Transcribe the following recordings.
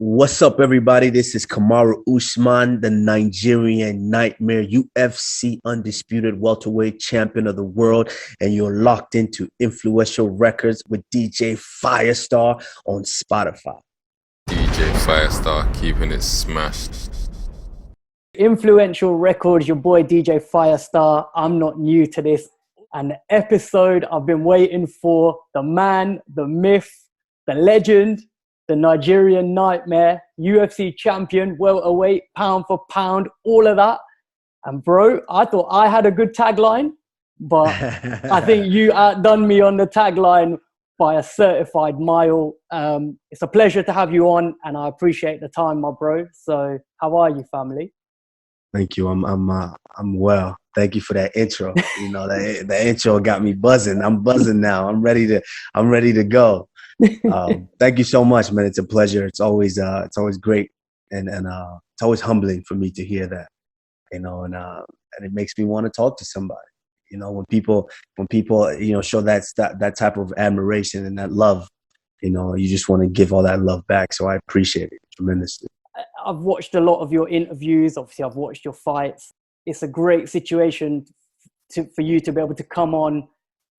What's up, everybody? This is Kamaru Usman, the Nigerian Nightmare, UFC undisputed welterweight champion of the world, and you're locked into Influential Records with DJ Firestar on Spotify. DJ Firestar keeping it smashed. Influential Records, your boy DJ Firestar. I'm not new to this. An episode I've been waiting for. The man, the myth, the legend, the Nigerian Nightmare, UFC champion, welterweight, pound for pound, all of that. And bro, I thought I had a good tagline, but I think you outdone me on the tagline by a certified mile. It's a pleasure to have you on, and I appreciate the time, my bro. So how are you, family? Thank you. I'm well. Thank you for that intro. You know, the intro got me buzzing. I'm buzzing now. I'm ready to go. Thank you so much, man. It's a pleasure. It's always great, and it's always humbling for me to hear that. You know, and it makes me want to talk to somebody. You know, when people show that type of admiration and that love, you know, you just want to give all that love back. So I appreciate it tremendously. I've watched a lot of your interviews. Obviously, I've watched your fights. It's a great situation for you to be able to come on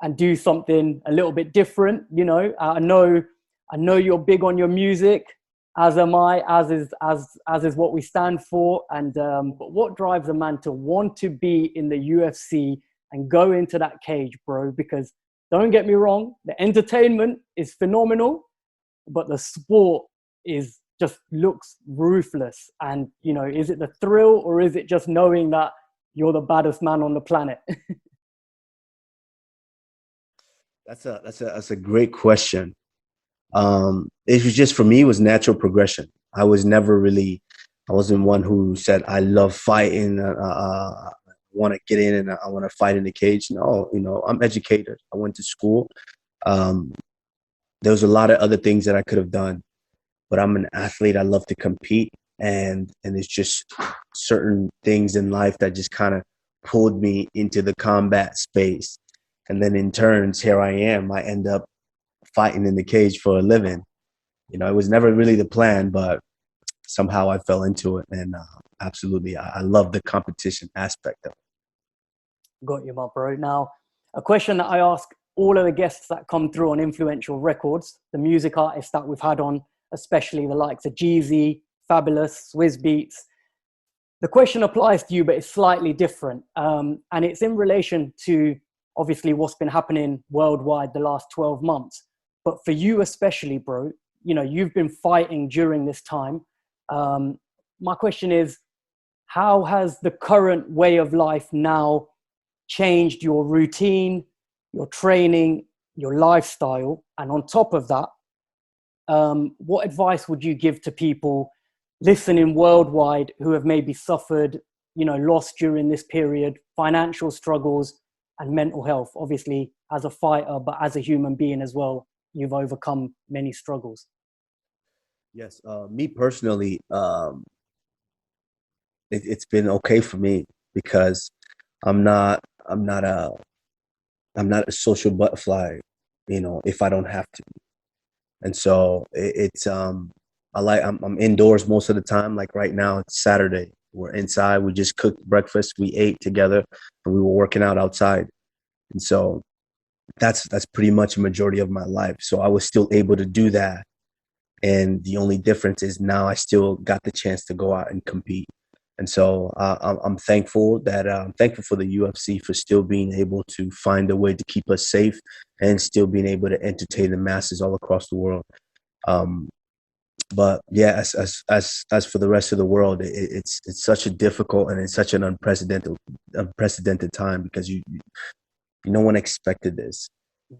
and do something a little bit different. You know, I know you're big on your music, as am I, as is what we stand for. And but what drives a man to want to be in the UFC and go into that cage, bro? Because don't get me wrong, the entertainment is phenomenal, but the sport just looks ruthless. And, you know, is it the thrill, or is it just knowing that you're the baddest man on the planet? That's a great question. It was just, for me, it was natural progression. I wasn't one who said, I love fighting. I want to get in and I want to fight in the cage. No, you know, I'm educated. I went to school. There was a lot of other things that I could have done, but I'm an athlete. I love to compete. And it's just certain things in life that just kind of pulled me into the combat space. And then in turns, here I am. I end up fighting in the cage for a living. You know, it was never really the plan, but somehow I fell into it. And absolutely, I love the competition aspect of it. Got you, my bro. Now, a question that I ask all of the guests that come through on Influential Records, the music artists that we've had on, especially the likes of Jeezy, Fabulous, Swizz Beatz. The question applies to you, but it's slightly different. And it's in relation to, obviously, what's been happening worldwide the last 12 months. But for you especially, bro, you know, you've been fighting during this time. My question is, how has the current way of life now changed your routine, your training, your lifestyle? And on top of that, what advice would you give to people listening worldwide who have maybe suffered, you know, loss during this period, financial struggles and mental health? Obviously, as a fighter, but as a human being as well, you've overcome many struggles. Yes, me personally, it's been okay for me because I'm not a social butterfly, you know, if I don't have to. And so I'm indoors most of the time. Like right now, it's Saturday. We're inside. We just cooked breakfast. We ate together, and we were working out outside. And so that's pretty much a majority of my life. So I was still able to do that. And the only difference is now I still got the chance to go out and compete. And so I'm thankful for the UFC for still being able to find a way to keep us safe and still being able to entertain the masses all across the world. But yeah, as for the rest of the world, it's such a difficult and it's such an unprecedented time because no one expected this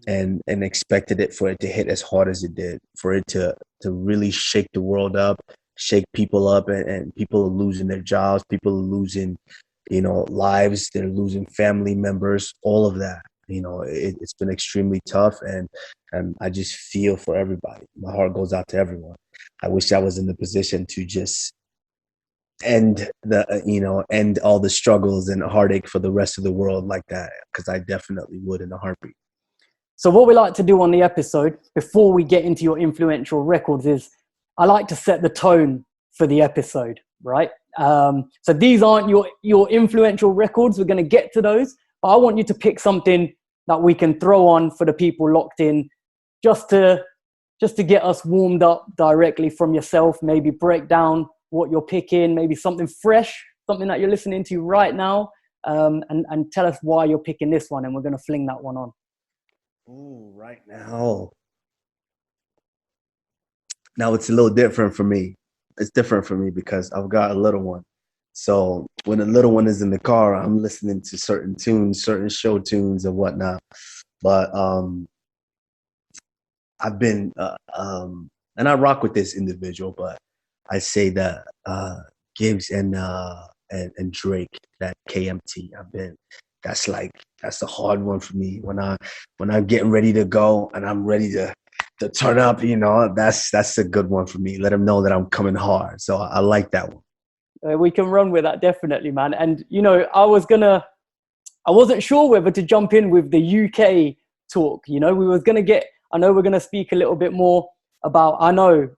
and expected it for it to hit as hard as it did, for it to really shake the world up, shake people up, and people are losing their jobs, people are losing, you know, lives, they're losing family members, all of that. You know, it's been extremely tough, and I just feel for everybody. My heart goes out to everyone. I wish I was in the position to just end all the struggles and heartache for the rest of the world like that, because I definitely would in a heartbeat. So what we like to do on the episode, before we get into your influential records, is I like to set the tone for the episode, right? So these aren't your influential records. We're going to get to those, but I want you to pick something that we can throw on for the people locked in, just to get us warmed up directly from yourself. Maybe break down what you're picking, maybe something fresh, something that you're listening to right now, and tell us why you're picking this one, and we're going to fling that one on. Ooh, right now. Now it's a little different for me. It's different for me because I've got a little one. So when the little one is in the car, I'm listening to certain tunes, certain show tunes and whatnot. But I've been, and I rock with this individual, but I say that Gibbs and Drake, that KMT, that's a hard one for me. When I'm getting ready to go and I'm ready to turn up, that's a good one for me. Let them know that I'm coming hard. So I like that one. We can run with that, definitely, man. And, I wasn't sure whether to jump in with the UK talk. I know we're going to speak a little bit more about, I think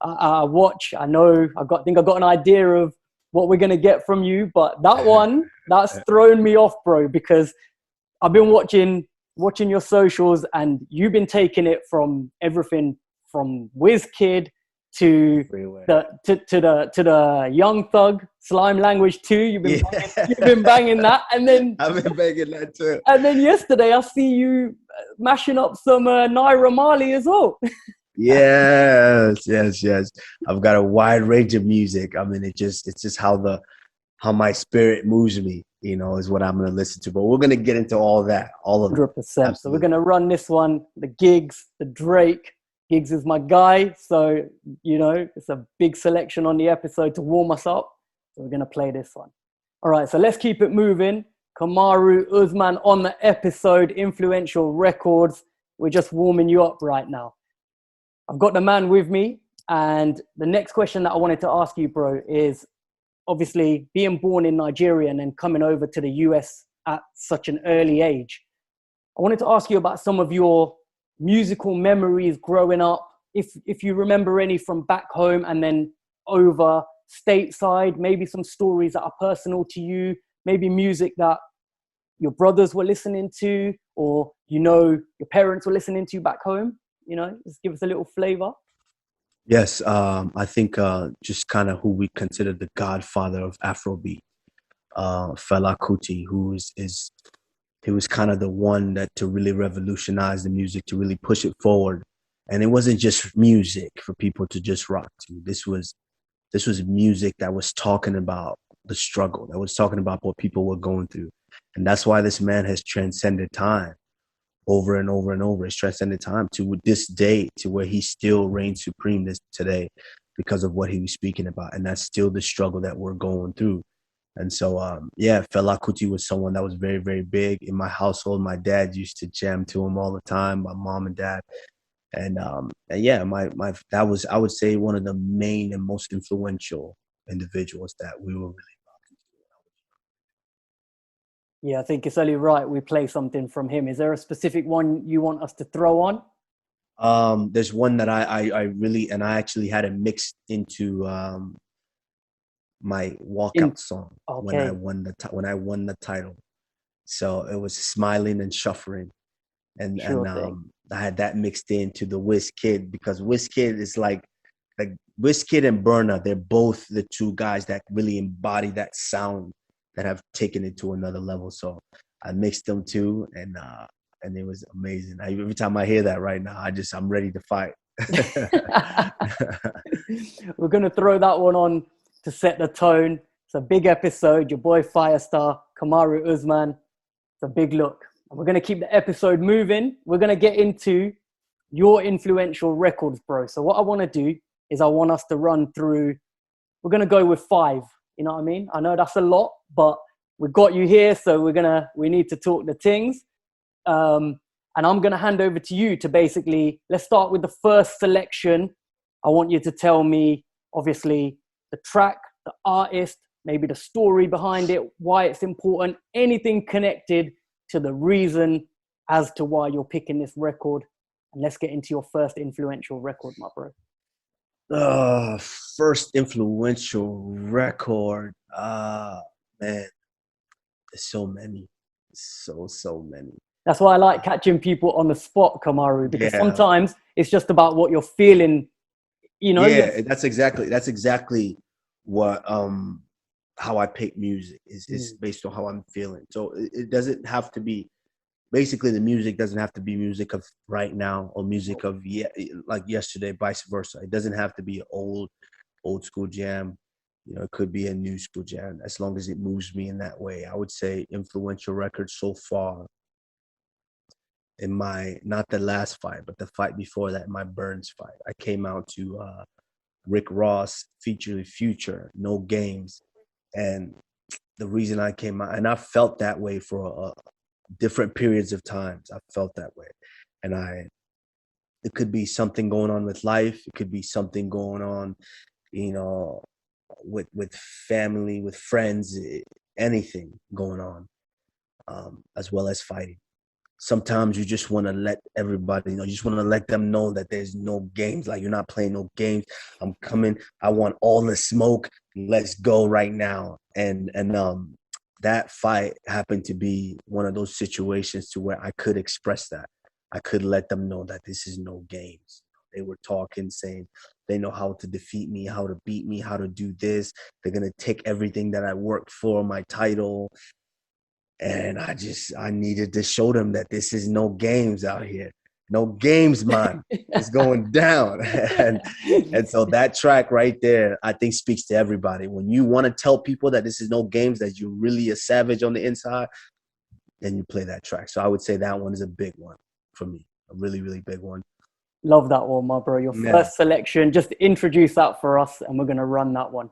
I got an idea of what we're going to get from you, but that one, that's thrown me off, bro, because I've been watching your socials, and you've been taking it from everything from Wizkid to the Young Thug, Slime Language 2. You've been banging that, and then I've been banging that too. And then yesterday, I see you mashing up some Naira Marley as well. Yes. I've got a wide range of music. I mean, it's just how my spirit moves me, is what I'm going to listen to. But we're going to get into all that, all of 100%. Absolutely. So we're going to run this one, the Giggs, the Drake. Giggs is my guy, so it's a big selection on the episode to warm us up. So we're going to play this one. All right, so let's keep it moving. Kamaru Usman on the episode, Influential Records. We're just warming you up right now. I've got the man with me, and the next question that I wanted to ask you, bro, is obviously being born in Nigeria and then coming over to the US at such an early age. I wanted to ask you about some of your musical memories growing up, if you remember any from back home and then over stateside, maybe some stories that are personal to you, maybe music that your brothers were listening to, or your parents were listening to back home. Just give us a little flavor. Yes, I think just kind of who we consider the godfather of Afrobeat, Fela Kuti, he was kind of the one that to really revolutionize the music, to really push it forward. And it wasn't just music for people to just rock to. This was music that was talking about the struggle, that was talking about what people were going through. And that's why this man has transcended time over and over and over. It's transcended time to this day, to where he still reigns supreme today because of what he was speaking about. And that's still the struggle that we're going through. And so, Fela Kuti was someone that was very, very big in my household. My dad used to jam to him all the time, my mom and dad. And that was, I would say, one of the main and most influential individuals that we were really rocking to. Yeah, I think it's only right we play something from him. Is there a specific one you want us to throw on? There's one that I really, and I actually had it mixed into my walkout song when I won the title. So it was Smiling and Shuffling, and I had that mixed into the Wizkid, because Wizkid is like Wizkid and Burna. They're both the two guys that really embody that sound, that have taken it to another level. So I mixed them too, and it was amazing. Every time I hear that right now, I'm ready to fight. We're gonna throw that one on to set the tone. It's a big episode. Your boy Firestar, Kamaru Usman. It's a big look. And we're going to keep the episode moving. We're going to get into your influential records, bro. So what I want to do is I want us to run through, we're going to go with 5. You know what I mean? I know that's a lot, but we got you here. So we need to talk the things. And I'm going to hand over to you to basically, let's start with the first selection. I want you to tell me, obviously, the track, the artist, maybe the story behind it, why it's important, anything connected to the reason as to why you're picking this record. And let's get into your first influential record, my bro. Uh, First influential record. Man, there's so many. So many. That's why I like catching people on the spot, Kamaru, because Yeah. sometimes it's just about what you're feeling. You know, Yeah, that's exactly what how I pick music is Mm. based on how I'm feeling. So it doesn't have to be, basically the music doesn't have to be music of right now or music of like yesterday, vice versa. It doesn't have to be an old school jam. You know, it could be a new school jam as long as it moves me in that way. I would say influential records so far in my, not the last fight, but the fight before that, my Burns fight. I came out to Rick Ross featuring Future, No Games. And the reason I came out, and I felt that way for different periods of times. I felt that way. And it could be something going on with life. It could be something going on, you know, with family, with friends, anything going on, as well as fighting. Sometimes you just want to let everybody know. You just want to let them know that there's no games. Like, you're not playing no games. I'm coming. I want all the smoke. Let's go right now. And that fight happened to be one of those situations to where I could express that. I could let them know that this is no games. They were talking, saying they know how to defeat me, how to beat me, how to do this. They're gonna take everything that I worked for, my title, and I needed to show them that this is no games out here. No games, man. It's going down. And so that track right there, I think, speaks to everybody. When you want to tell people that this is no games, that you're really a savage on the inside, then you play that track. So I would say that one is a big one for me. A really, really big one. Love that one, my bro. Your Yeah. first selection. Just introduce that for us, and we're gonna run that one.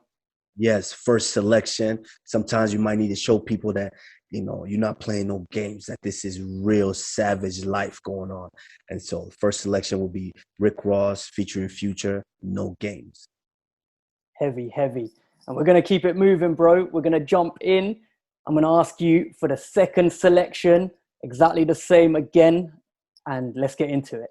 Yes, first selection. Sometimes you might need to show people that, you're not playing no games, that this is real savage life going on. And so the first selection will be Rick Ross featuring Future, No Games. Heavy, heavy. And we're gonna keep it moving, bro. We're gonna jump in. I'm gonna ask you for the second selection, exactly the same again, and let's get into it.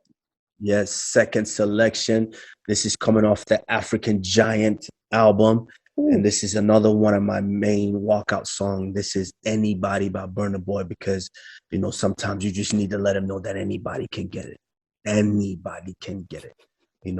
Yes, second selection. This is coming off the African Giant album. And Ooh. this is another one of my main walkout songs. This is Anybody by Burna Boy, because, sometimes you just need to let them know that anybody can get it. Anybody can get it.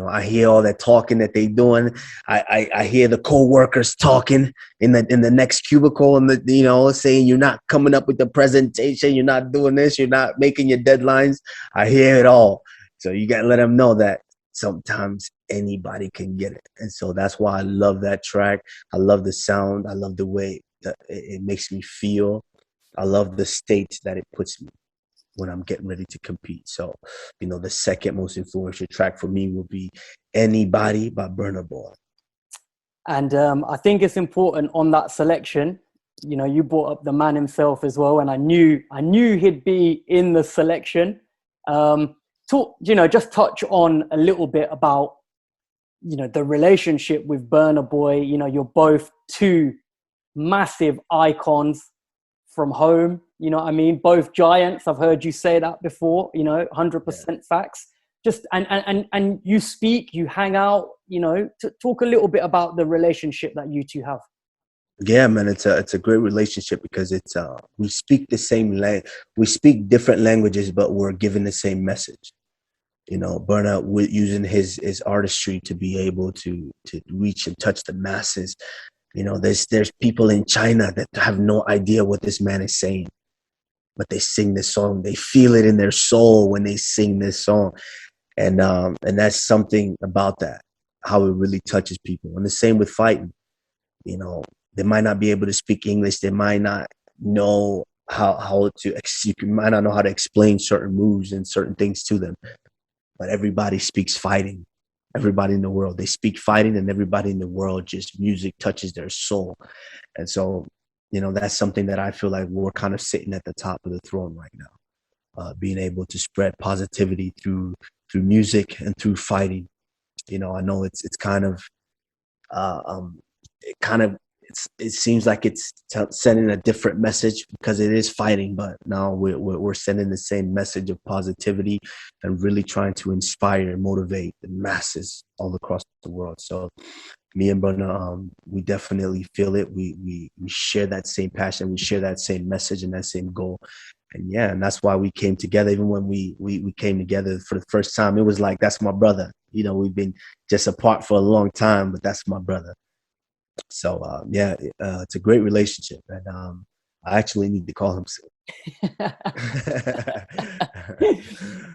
I hear all that talking that they doing. I hear the co-workers talking in the next cubicle, and saying you're not coming up with the presentation, you're not doing this, you're not making your deadlines. I hear it all. So you got to let them know that sometimes anybody can get it. And so that's why I love that track. I love the sound. I love the way that it makes me feel. I love the state that it puts me when I'm getting ready to compete. So, the second most influential track for me will be Anybody by Burna Boy. And I think it's important on that selection. You brought up the man himself as well, and I knew he'd be in the selection. Just touch on a little bit about the relationship with Burna Boy. You're both two massive icons from home. You know what I mean? Both giants. I've heard you say that before. 100% facts. Just and you speak, you hang out. To talk a little bit about the relationship that you two have. Yeah, man, it's a great relationship because it's we speak the same language. We speak different languages, but we're given the same message. Burna using his artistry to be able to reach and touch the masses. There's people in China that have no idea what this man is saying, but they sing this song. They feel it in their soul when they sing this song, and that's something about that, how it really touches people. And the same with fighting. They might not be able to speak English. They might not know how to you might not know how to explain certain moves and certain things to them. But everybody speaks fighting. Everybody in the world, they speak fighting, and everybody in the world, just music touches their soul. And so, that's something that I feel like we're kind of sitting at the top of the throne right now, being able to spread positivity through music and through fighting. I know it's kind of it seems like it's sending a different message because it is fighting, but now we're sending the same message of positivity and really trying to inspire and motivate the masses all across the world. So me and Bruna, we definitely feel it. We share that same passion, we share that same message and that same goal. And yeah, and that's why we came together. Even when we came together for the first time, it was like, that's my brother. You know, we've been just apart for a long time, but that's my brother. So yeah, it's a great relationship, and I actually need to call him soon.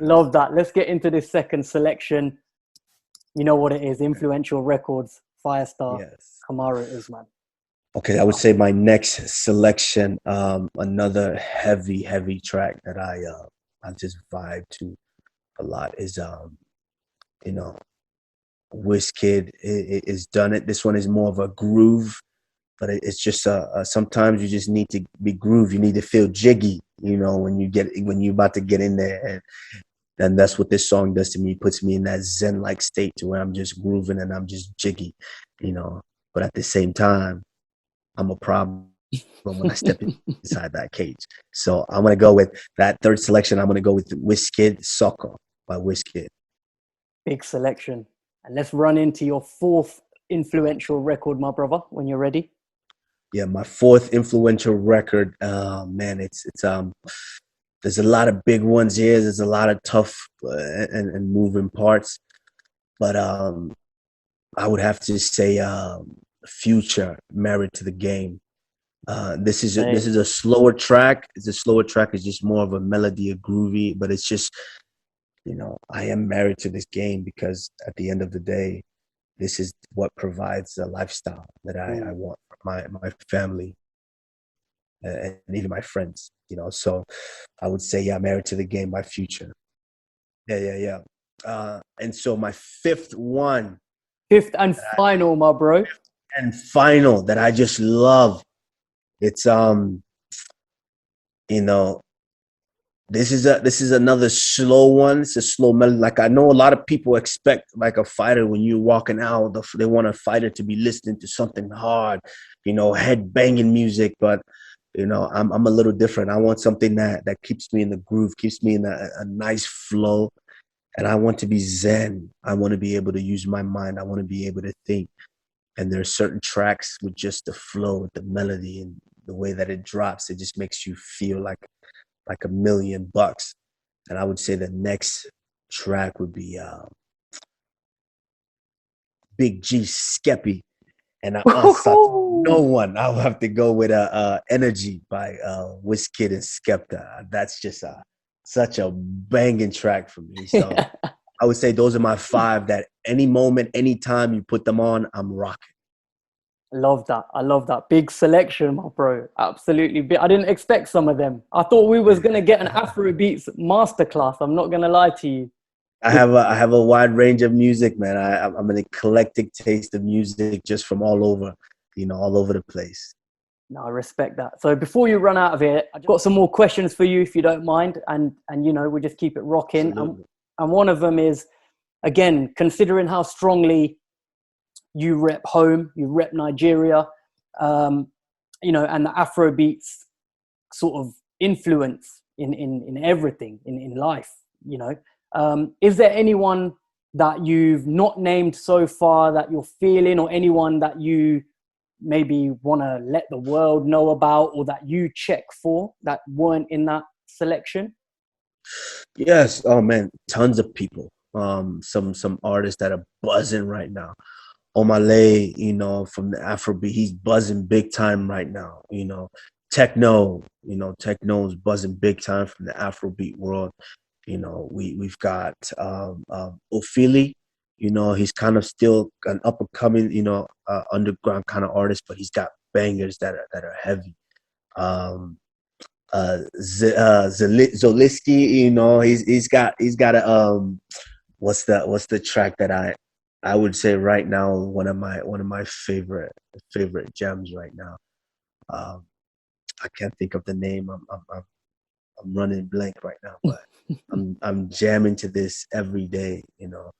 Love that. Let's get into this second selection. You know what it is, Influential Records, Firestar, Yes. Kamaru Usman. Okay, I would say my next selection, another heavy track that I just vibe to a lot is you know, Wizkid is done it. This one is more of a groove, but it's just sometimes you just need to be groove. You need to feel jiggy, you know, when you're about to get in there, and that's what this song does to me. It puts me in that zen-like state to where I'm just grooving and I'm just jiggy, you know. But at the same time, I'm a problem when I step inside that cage. So I'm gonna go with that third selection. I'm gonna go with Wizkid, Soccer by Wizkid. Big selection. And let's run into your fourth influential record, my brother, when you're ready. Yeah, my fourth influential record. Man, it's there's a lot of big ones here. There's a lot of tough and moving parts, but I would have to say Future, Married to the Game. This is a slower track. It's a slower track. It's just more of a melody, a groovy, but it's just, you know, I am married to this game because at the end of the day, this is what provides the lifestyle that I want for my family and even my friends, you know. So I would say, yeah, Married to the Game by Future. Yeah. And so my fifth one Fifth and final, my bro. and final that I just love. It's you know, this is another slow one. It's a slow melody. Like, I know a lot of people expect, like, a fighter when you're walking out, they want a fighter to be listening to something hard, you know, head banging music. But you know, I'm a little different. I want something that keeps me in the groove, keeps me in a nice flow, and I want to be zen. I want to be able to use my mind. I want to be able to think. And there are certain tracks with just the flow, with the melody, and the way that it drops. It just makes you feel like $1,000,000. And I would say the next track would be Big G Skeppy. And I answer to no one. I'll have to go with Energy by Wizkid and Skepta. That's just such a banging track for me. So I would say those are my five that any moment, anytime you put them on, I'm rocking. Love that. I love that. Big selection, my bro. Absolutely. I didn't expect some of them. I thought we was going to get an Afrobeats masterclass. I'm not going to lie to you. I have a wide range of music, man. I'm an eclectic taste of music, just from all over, you know, all over the place. No, I respect that. So before you run out of here, I've got some more questions for you, if you don't mind. And you know, we'll just keep it rocking. And one of them is, again, considering how strongly you rep home, you rep Nigeria, you know, and the Afrobeats sort of influence in everything in life, you know. Is there anyone that you've not named so far that you're feeling, or anyone that you maybe want to let the world know about, or that you check for that weren't in that selection? Yes. Oh man, tons of people. Some artists that are buzzing right now. Omale, you know, from the Afrobeat, he's buzzing big time right now. You know, Techno is buzzing big time from the Afrobeat world. You know, we've got Ophili. You know, he's kind of still an up and coming, you know, underground kind of artist, but he's got bangers that are heavy. Zoliski, you know, he's got a what's the track that I would say right now one of my favorite gems right now. I can't think of the name. I'm running blank right now, but I'm jamming to this every day, you know.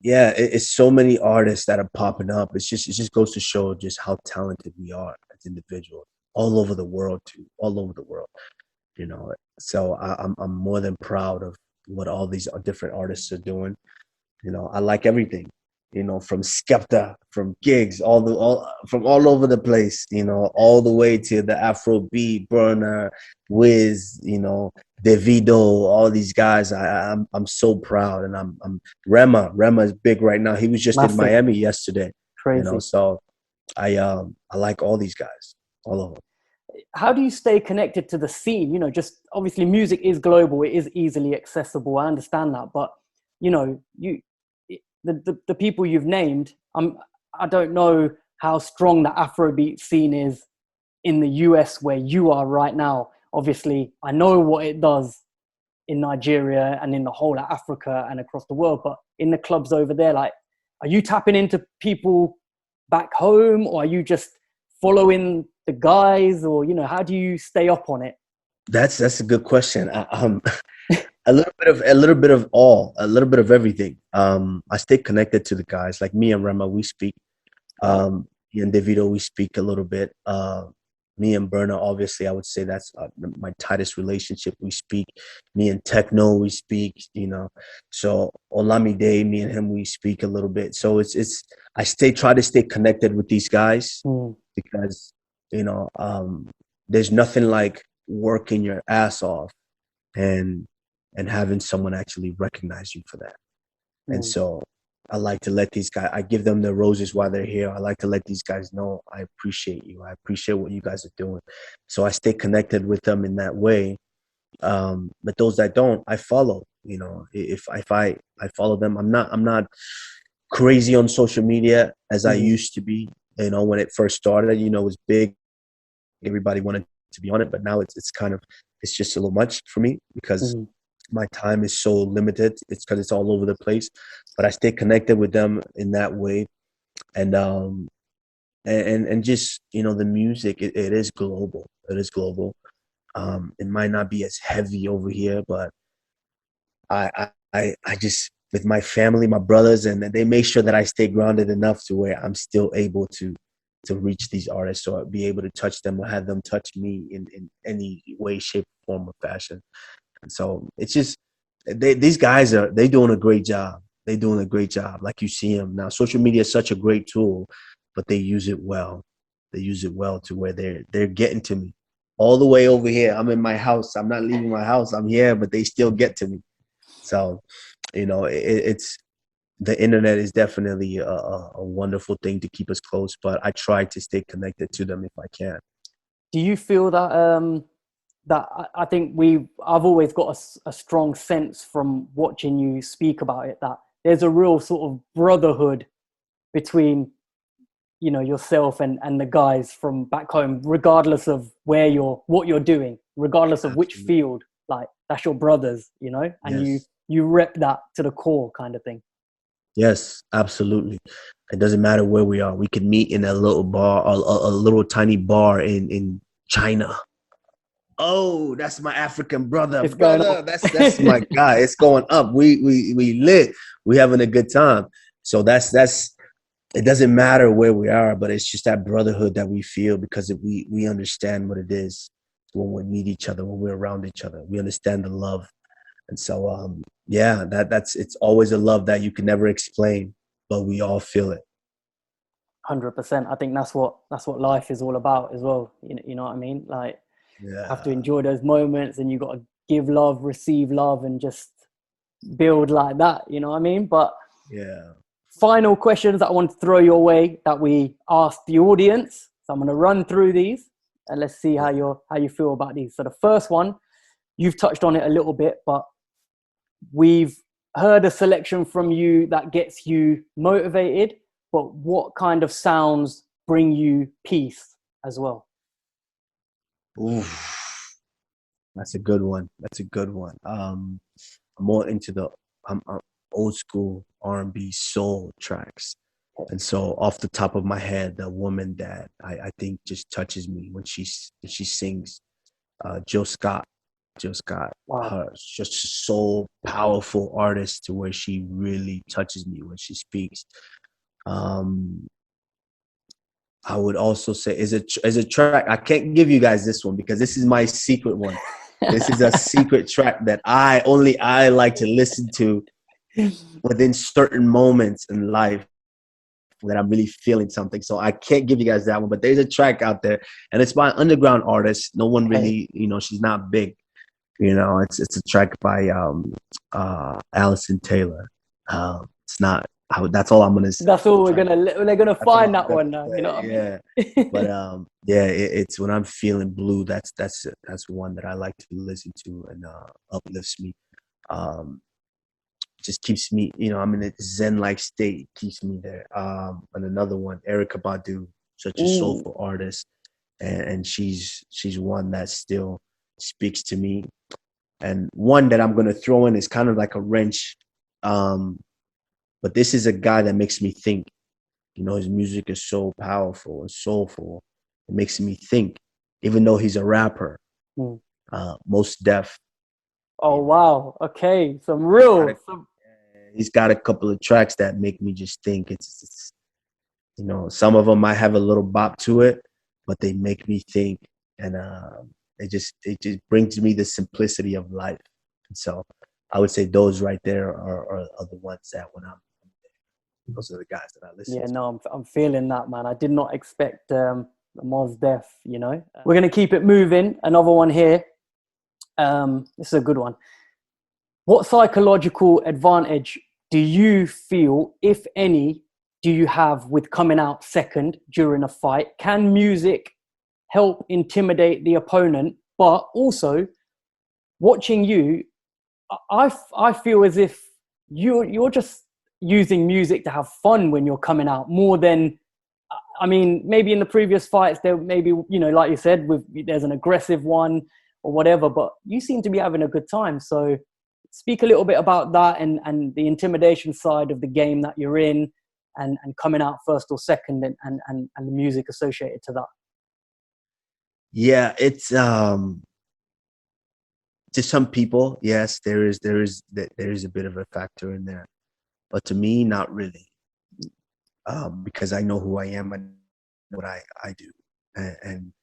yeah, it's so many artists that are popping up. It just goes to show just how talented we are as individuals all over the world too, all over the world. You know, so I'm more than proud of what all these different artists are doing. You know, I like everything. You know, from Skepta, from gigs, all from all over the place. You know, all the way to the Afrobeat, Burner, Wiz. You know, Davido, all these guys. I'm so proud, and I'm Rema is big right now. He was just in Massive, Miami yesterday. You know, crazy. so I like all these guys, all of them. How do you stay connected to the scene? You know, just obviously music is global, it is easily accessible. I understand that, but you know, the people you've named, I don't know how strong the Afrobeat scene is in the US where you are right now. Obviously, I know what it does in Nigeria and in the whole of Africa and across the world, but in the clubs over there, like, are you tapping into people back home, or are you just following the guys, or you know, how do you stay up on it? That's a good question. A little bit of all, a little bit of everything. I stay connected to the guys. Like me and Rema, we speak. Me and Davido, we speak a little bit. Me and Berna, obviously, I would say that's my tightest relationship. We speak. Me and Techno, we speak. You know, so Olamide, me and him, we speak a little bit. So it's I try to stay connected with these guys Mm, because you know there's nothing like working your ass off and having someone actually recognize you for that. And mm, so I like to let these guys, I give them the roses while they're here. I like to let these guys know I appreciate you. I appreciate what you guys are doing. So I stay connected with them in that way. But those that don't, I follow. You know, if I follow them, I'm not crazy on social media as I mm, used to be. You know, when it first started, you know, it was big. Everybody wanted to be on it, but now it's kind of it's just a little much for me because mm. my time is so limited. It's because it's all over the place, but I stay connected with them in that way, and and just you know the music it is global. It is global. It might not be as heavy over here, but I just with my family, my brothers, and they make sure that I stay grounded enough to where I'm still able to reach these artists or be able to touch them or have them touch me in any way, shape, form, or fashion. And so it's just these guys they doing a great job. They doing a great job. Like you see them now. Social media is such a great tool, but they use it well. They use it well to where they're getting to me all the way over here. I'm in my house. I'm not leaving my house. I'm here, but they still get to me. So, you know, it's the internet is definitely a wonderful thing to keep us close. But I try to stay connected to them if I can. Do you feel that that I think I've always got a strong sense from watching you speak about it that there's a real sort of brotherhood between, you know, yourself and the guys from back home, regardless of what you're doing, regardless of which Absolutely. field. Like, that's your brothers, you know, and Yes. you rep that to the core, kind of thing. Yes, absolutely. It doesn't matter where we are. We could meet in a little bar, a little tiny bar in China. Oh, that's my African brother. It's going Brother, on. that's my guy. It's going up. We lit. We having a good time. So that's it doesn't matter where we are, but it's just that brotherhood that we feel because we understand what it is when we meet each other, when we're around each other. We understand the love. And so yeah, that's it's always a love that you can never explain, but we all feel it. 100%. I think that's what life is all about as well. You know what I mean? Like, have to Yeah. enjoy those moments, and you got to give love, receive love, and just build like that. You know what I mean? But Yeah. final questions that I want to throw your way that we asked the audience. So I'm going to run through these and let's see Yeah. how you feel about these. So the first one, you've touched on it a little bit, but we've heard a selection from you that gets you motivated. But what kind of sounds bring you peace as well? Oof. That's a good one. That's a good one. I'm more into the I'm old school R&B soul tracks. And so off the top of my head, the woman that I think just touches me when she sings, Jill Scott. just got Wow. her just so powerful artist to where she really touches me when she speaks. I would also say is a track. I can't give you guys this one because this is my secret one. This is a secret track that I like to listen to within certain moments in life that I'm really feeling something. So I can't give you guys that one, but there's a track out there and it's by an underground artist. No one really, she's not big. It's a track by Allison Taylor. It's not. That's all I'm gonna say. That's all we're gonna find that one now. You know what yeah. I mean? But it's when I'm feeling blue. That's one that I like to listen to and uplifts me. Just keeps me. I'm in a zen-like state. Keeps me there. And another one, Erykah Badu, such a soulful artist, and she's one that still speaks to me. And one that I'm gonna throw in is kind of like a wrench. But this is a guy that makes me think. His music is so powerful and soulful. It makes me think, even though he's a rapper. Mos Def. Oh wow! Okay, He's got a couple of tracks that make me just think. It's some of them might have a little bop to it, but they make me think, and it just brings me the simplicity of life. And so I would say those right there are the ones that when I'm there, those are the guys that I listen to. Yeah, no, I'm feeling that, man. I did not expect Mos Def, We're going to keep it moving. Another one here. This is a good one. What psychological advantage do you feel, if any, do you have with coming out second during a fight? Can music help intimidate the opponent? But also, watching you, I feel as if you're just using music to have fun when you're coming out more than, maybe in the previous fights there maybe, like you said, there's an aggressive one or whatever, but you seem to be having a good time. So speak a little bit about that and the intimidation side of the game that you're in and coming out first or second and the music associated to that. Yeah, it's to some people, yes, there is a bit of a factor in there, but to me, not really, because I know who I am and what I do, and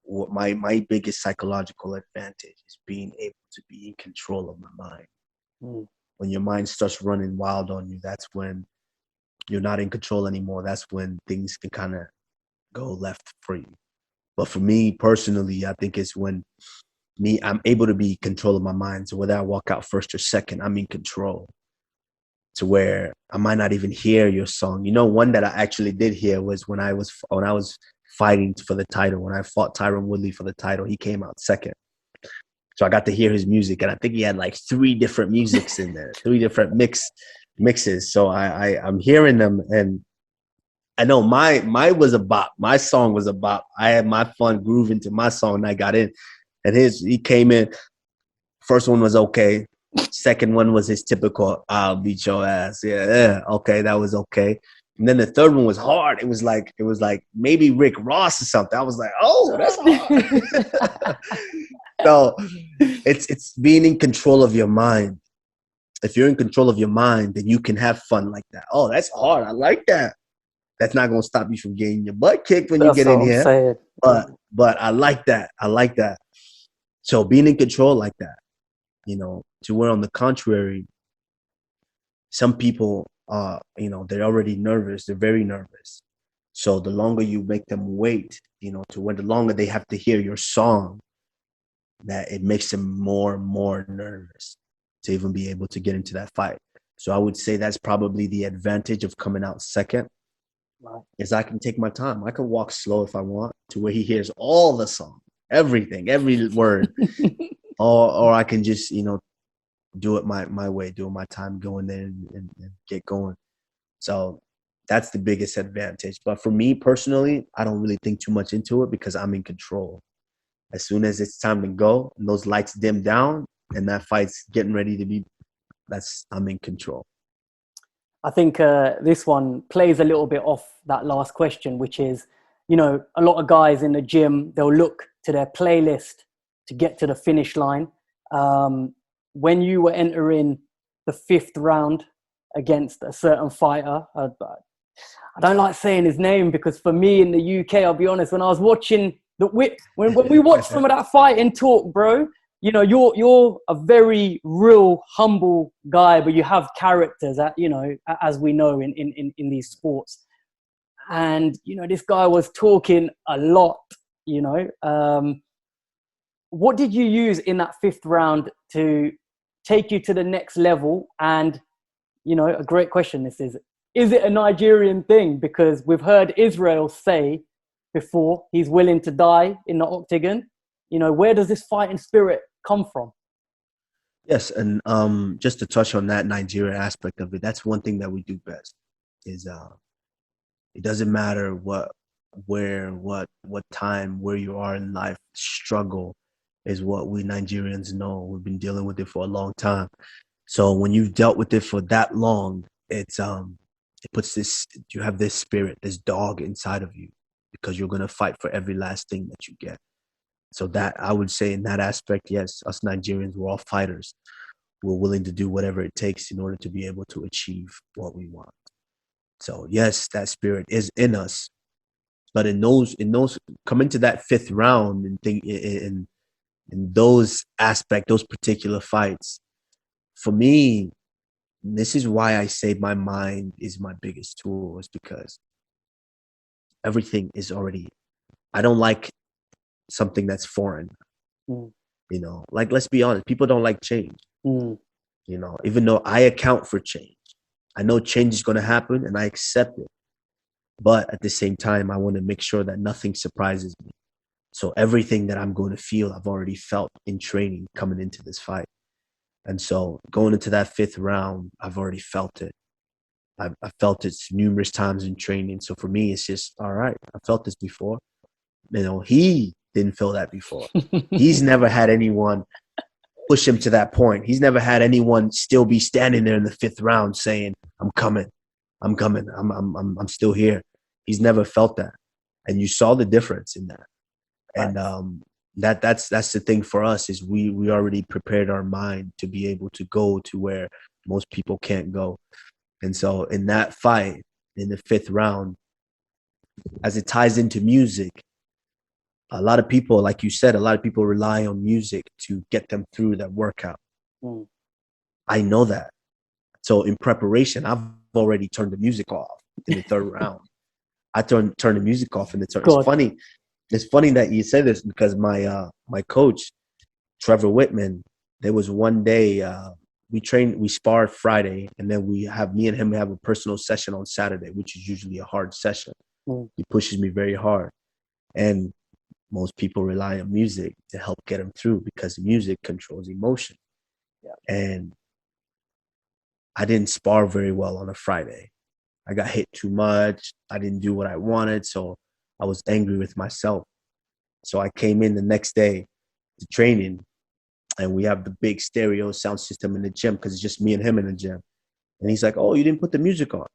what my biggest psychological advantage is being able to be in control of my mind. When your mind starts running wild on you, that's when you're not in control anymore. That's when things can kind of go left for you. But for me personally, I think it's when I'm able to be in control of my mind. So whether I walk out first or second, I'm in control. To where I might not even hear your song. One that I actually did hear was when I was fighting for the title. When I fought Tyron Woodley for the title, he came out second. So I got to hear his music, and I think he had like 3 different musics in there, 3 different mixes. So I'm hearing them, and I know my was a bop. My song was a bop. I had my fun grooving to my song, and I got in. And he came in. First one was okay. Second one was his typical, "I'll beat your ass." Yeah, okay, that was okay. And then the third one was hard. It was like maybe Rick Ross or something. I was like, oh, that's hard. So it's being in control of your mind. If you're in control of your mind, then you can have fun like that. Oh, that's hard. I like that. That's not gonna stop you from getting your butt kicked when you get in here. Saying. But I like that. I like that. So being in control like that, to where on the contrary, some people they're already nervous. They're very nervous. So the longer you make them wait, to when the longer they have to hear your song, that it makes them more and more nervous to even be able to get into that fight. So I would say that's probably the advantage of coming out second. Right. Is I can take my time. I can walk slow if I want, to where he hears all the song, everything, every word, or I can just do it my way, do it my time, go in there and get going. So that's the biggest advantage. But for me personally, I don't really think too much into it because I'm in control. As soon as it's time to go and those lights dim down and that fight's getting ready to be, I'm in control. I think this one plays a little bit off that last question, which is, a lot of guys in the gym, they'll look to their playlist to get to the finish line. When you were entering the 5th round against a certain fighter, I don't like saying his name because for me in the UK, I'll be honest, when I was watching when we watched some of that fight and talk, bro, you know, you're a very real, humble guy, but you have characters, you know, as we know in these sports. And, you know, this guy was talking a lot, you know. What did you use in that 5th round to take you to the next level? And, you know, a great question this is it a Nigerian thing? Because we've heard Israel say before he's willing to die in the octagon. You know, where does this fighting spirit come from? Yes, and just to touch on that Nigeria aspect of it, that's one thing that we do best. Is it doesn't matter what time, where you are in life. Struggle is what we Nigerians know. We've been dealing with it for a long time. So when you've dealt with it for that long, it puts this, you have this spirit, this dog inside of you, because you're going to fight for every last thing that you get. So that, I would say, in that aspect, yes, us Nigerians, we're all fighters. We're willing to do whatever it takes in order to be able to achieve what we want. So yes, that spirit is in us. But in those coming to that 5th round and in those aspects, those particular fights, for me, this is why I say my mind is my biggest tool, is because everything is already, I don't like something that's foreign. You know, like, let's be honest, people don't like change. You know, even though I account for change, I know change is going to happen and I accept it. But at the same time, I want to make sure that nothing surprises me. So everything that I'm going to feel, I've already felt in training coming into this fight. And so going into that 5th round, I've already felt it. I felt it numerous times in training. So for me, it's just, all right, I felt this before. You know, he didn't feel that before. He's never had anyone push him to that point. He's never had anyone still be standing there in the 5th round saying, I'm coming, I'm still here. He's never felt that. And you saw the difference in that. And that's the thing for us, is we already prepared our mind to be able to go to where most people can't go. And so in that fight, in the 5th round, as it ties into music, a lot of people, like you said, a lot of people rely on music to get them through that workout. I know that. So in preparation, I've already turned the music off in the 3rd round. I turned the music off in the 3rd. It's funny that you say this, because my coach, Trevor Whitman, there was one day we sparred Friday, and then me and him have a personal session on Saturday, which is usually a hard session. He pushes me very hard. And most people rely on music to help get them through, because music controls emotion. And I didn't spar very well on a Friday. I got hit too much. I didn't do what I wanted. So I was angry with myself. So I came in the next day to training, and we have the big stereo sound system in the gym, because it's just me and him in the gym. And he's like, oh, you didn't put the music on.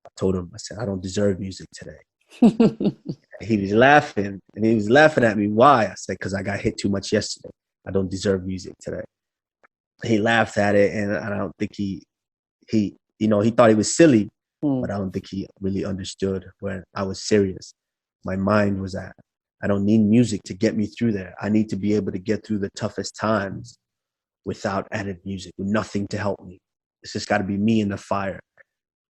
I told him, I said, I don't deserve music today. He was laughing, and he was laughing at me. Why? I said, because I got hit too much yesterday. I don't deserve music today. He laughed at it, and I don't think he thought he was silly, but I don't think he really understood where I was serious. My mind was at, I don't need music to get me through there. I need to be able to get through the toughest times without added music, with nothing to help me. It's just got to be me in the fire.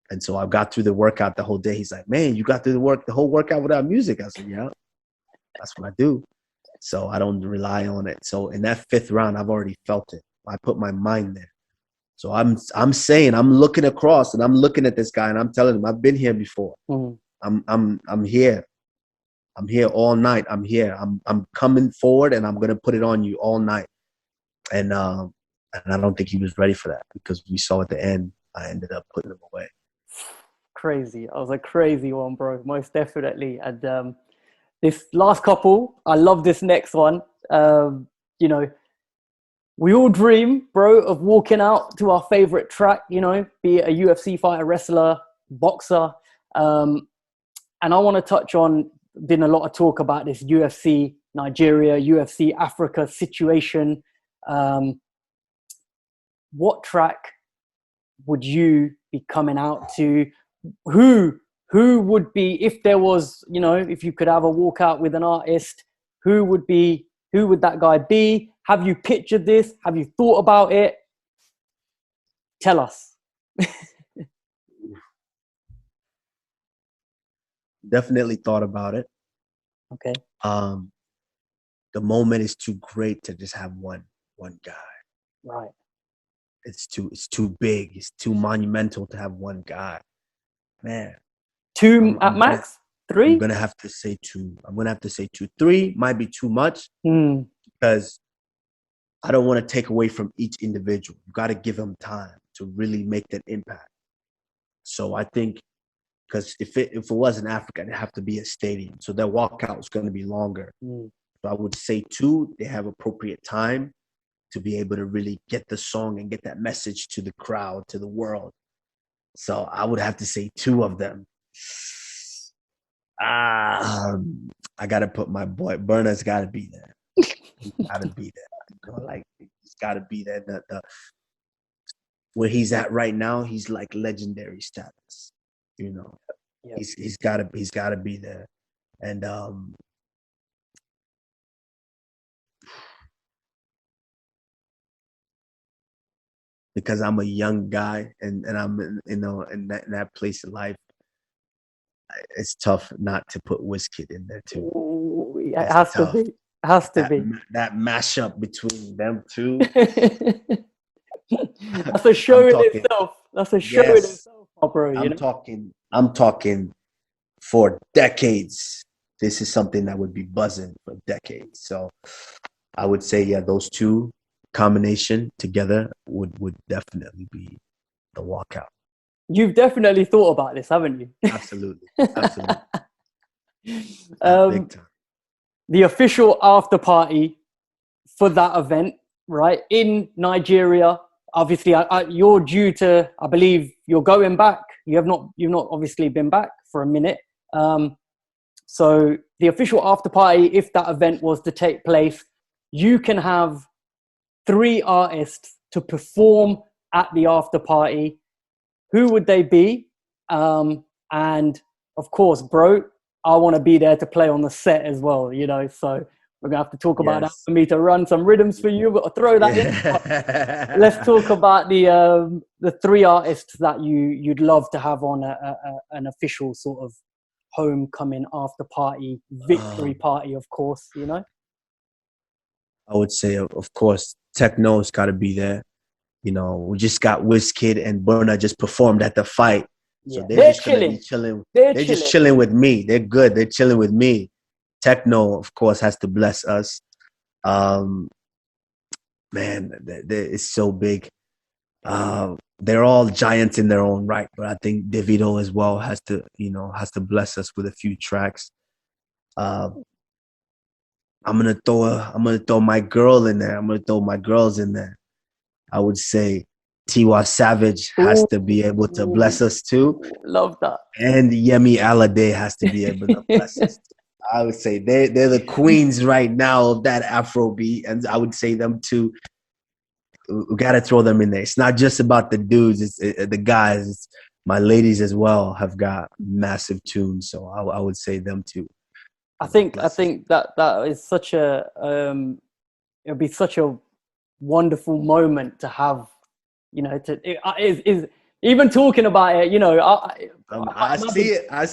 And so I got through the workout the whole day. He's like, man, you got through the whole workout without music? I said, yeah, that's what I do. So I don't rely on it. So in that 5th round, I've already felt it. I put my mind there. So I'm saying, I'm looking across, and I'm looking at this guy, and I'm telling him, I've been here before. I'm here. I'm here all night. I'm here. I'm coming forward, and I'm gonna put it on you all night. And I don't think he was ready for that, because we saw at the end, I ended up putting him away. Crazy. I was a crazy one, bro. Most definitely. And this last couple, I love this next one. You know, we all dream, bro, of walking out to our favorite track, you know, be it a UFC fighter, wrestler, boxer. And I want to touch on, been a lot of talk about this UFC Nigeria, UFC Africa situation. What track would you be coming out to? Who would be, if there was, you know, if you could have a walkout with an artist, who would that guy be? Have you pictured this? Have you thought about it? Tell us. Definitely thought about it. Okay. The moment is too great to just have one guy. Right. It's too big. It's too monumental to have one guy. Man. Two at max? Three? I'm gonna have to say two. I'm gonna have to say two. Three might be too much because I don't want to take away from each individual. You got to give them time to really make that impact. So I think because if it was in Africa, it'd have to be a stadium, so their walkout is going to be longer. So I would say two. They have appropriate time to be able to really get the song and get that message to the crowd, to the world. So I would have to say two of them. I gotta put my boy Burna's got to be there. He's got to be there. Like he's got to be there. Where he's at right now, he's like legendary status. You know, yep. he's got to be there, and because I'm a young guy and I'm in that place in life. It's tough not to put Wizkid in there too. Ooh, yeah, it has to be. It has to be. That mashup between them two. That's a show in itself. That's a show in itself, bro. I'm talking for decades. This is something that would be buzzing for decades. So I would say, yeah, those two combination together would definitely be the walkout. You've definitely thought about this, haven't you? Absolutely. Big time. The official after party for that event, right, in Nigeria. Obviously, you're due to, I believe, you're going back. You've not obviously been back for a minute. So the official after party, if that event was to take place, you can have 3 artists to perform at the after party. Who would they be? And of course, bro, I want to be there to play on the set as well, you know, so we're going to have to talk about that for me to run some rhythms for you, but I'll throw that in. Let's talk about the 3 artists that you'd love to have on an official sort of homecoming after party, victory party, of course, you know? I would say, of course, Techno's got to be there. You know, we just got Wizkid and Burna just performed at the fight. So they're just chilling. Gonna be chilling. They're just chilling with me. They're good. They're chilling with me. Techno, of course, has to bless us. Man, it's so big. They're all giants in their own right, but I think Davido as well has to bless us with a few tracks. I'm gonna throw my girl in there. I'm gonna throw my girls in there. I would say Tiwa Savage has to be able to bless us too. Love that. And Yemi Alade has to be able to bless us too. I would say they're the queens right now of that Afrobeat, and I would say them too. We gotta throw them in there. It's not just about the dudes; it's the guys. My ladies as well have got massive tunes, so I would say them too. I think that is such a it would be such a wonderful moment to have, you know, is even talking about it, you know, I see it. I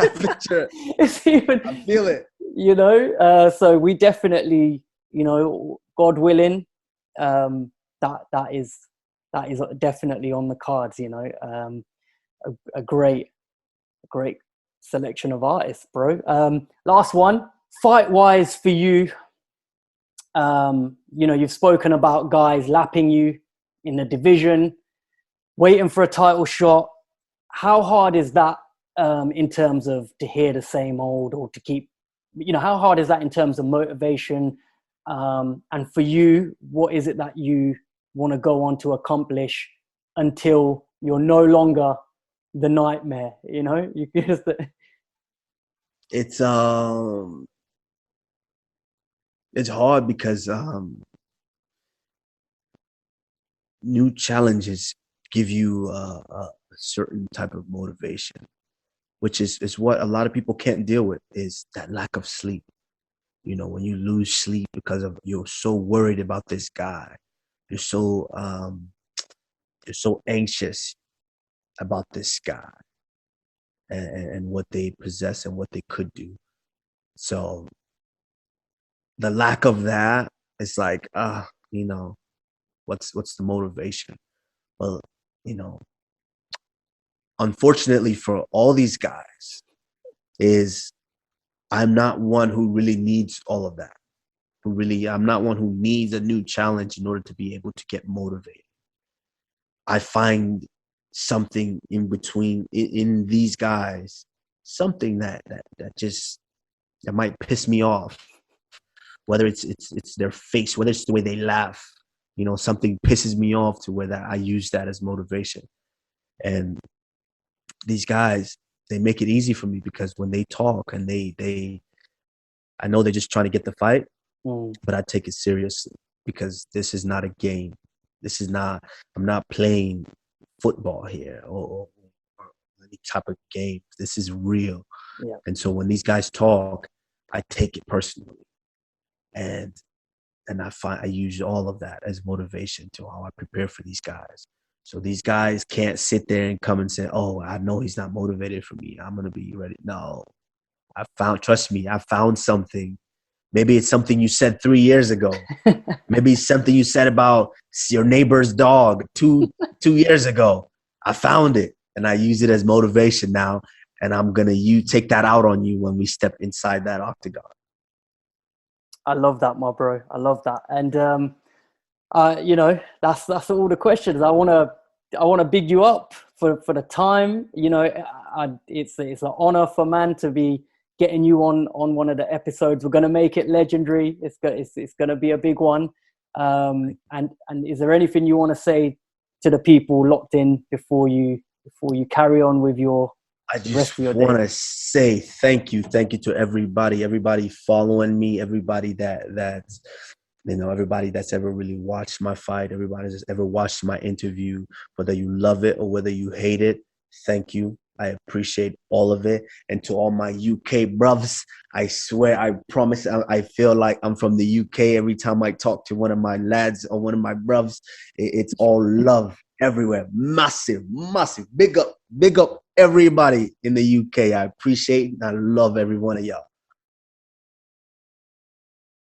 picture it. It's even, I feel it. You know, so we definitely, you know, God willing, that is definitely on the cards, you know. A great selection of artists, bro. Last one, fight wise for you. You know, you've spoken about guys lapping you in the division, waiting for a title shot. How hard is that in terms of to hear the same old, or to keep, you know, how hard is that in terms of motivation? And for you, what is it that you want to go on to accomplish until you're no longer the nightmare, you know? It's hard because new challenges give you a certain type of motivation, which is what a lot of people can't deal with, is that lack of sleep. You know, when you lose sleep because of you're so worried about this guy, you're so anxious about this guy and what they possess and what they could do. So the lack of that is like, you know, what's the motivation? Well, you know, unfortunately for all these guys, is I'm not one who really needs all of that. I'm not one who needs a new challenge in order to be able to get motivated. I find something in between in these guys, something that just that might piss me off. Whether it's their face, whether it's the way they laugh, you know, something pisses me off to where that I use that as motivation. And these guys, they make it easy for me because when they talk and I know they're just trying to get the fight, but I take it seriously because this is not a game. I'm not playing football here or any type of game. This is real. Yeah. And so when these guys talk, I take it personally. And I use all of that as motivation to how I prepare for these guys. So these guys can't sit there and come and say, "Oh, I know he's not motivated for me. I'm gonna be ready." No, trust me, I found something. Maybe it's something you said 3 years ago. Maybe it's something you said about your neighbor's dog 2 years ago. I found it and I use it as motivation now. And I'm gonna take that out on you when we step inside that octagon. I love that, my bro. I love that. And you know, that's all the questions. I wanna big you up for the time. You know, it's an honor for man to be getting you on one of the episodes. We're gonna make it legendary. It's gonna be a big one. And is there anything you want to say to the people locked in before you carry on with your I just want to say thank you to everybody following me, everybody that's you know, everybody that's ever really watched my fight, everybody that's ever watched my interview, whether you love it or whether you hate it. Thank you. I appreciate all of it. And to all my UK brothers, I swear, I promise, I feel like I'm from the UK every time I talk to one of my lads or one of my brothers. It's all love everywhere. Massive. Big up everybody in the UK. I appreciate and I love every one of y'all.